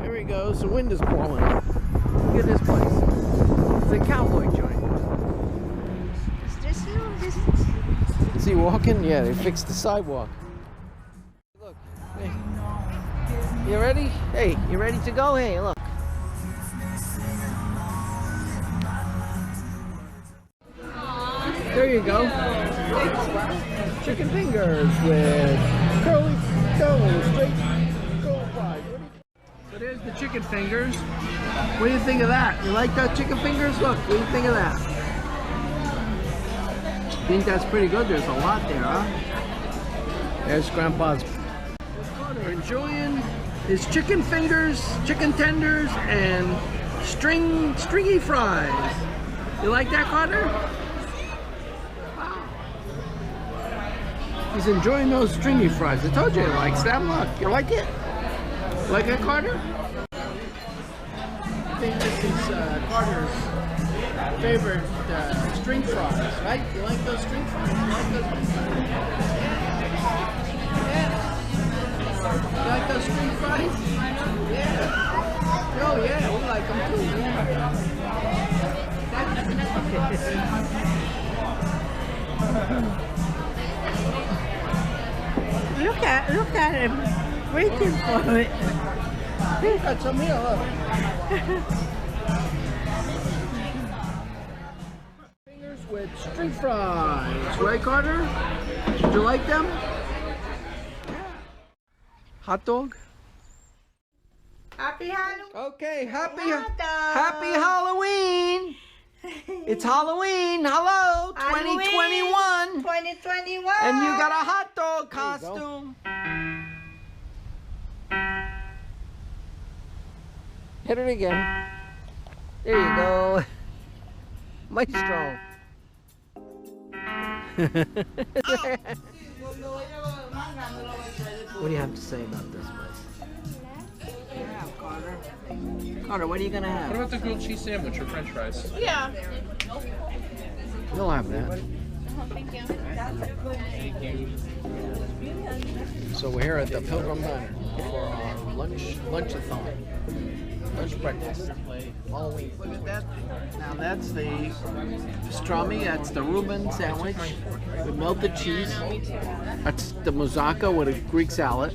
There he goes. The wind is blowing. Look at this place. It's a cowboy joint. Is this you? Is he walking? Yeah, they fixed the sidewalk. Look. Hey. You ready? Hey, you ready to go? Hey, look. There you go. Chicken fingers with curly toes, straight curl fries. So there's the chicken fingers. What do you think of that? You like those chicken fingers? Look, what do you think of that? I think that's pretty good. There's a lot there, huh? There's Grandpa's. Carter enjoying his chicken fingers, chicken tenders, and stringy fries. You like that, Carter? Wow. He's enjoying those stringy fries. I told you he likes them. Look, you like it? Like it, Carter? I think this is Carter's favorite string fries, right? You like those string fries? You like those string fries? Yeah. You like those string fries? Yeah. Oh yeah, we like them too. Yeah. Look at him waiting for it. Got some here, look. Fingers with string fries, right, Carter? Did you like them? Hot dog? Happy Halloween. Okay, happy Hot dog. Happy Halloween. It's Halloween. Hello, 2021. 2021. And you got a hot dog costume. Hit it again. There you go. Maestro. What do you have to say about this place? Carter. Carter, what are you gonna have? What about the grilled cheese sandwich or french fries? Yeah. You'll have that. Thank you. So we're here at the Pilgrim Diner for our lunchathon. Lunch breakfast. Halloween. Look at that. Now that's the pastrami. That's the Reuben sandwich with melted cheese. That's the moussaka with a Greek salad.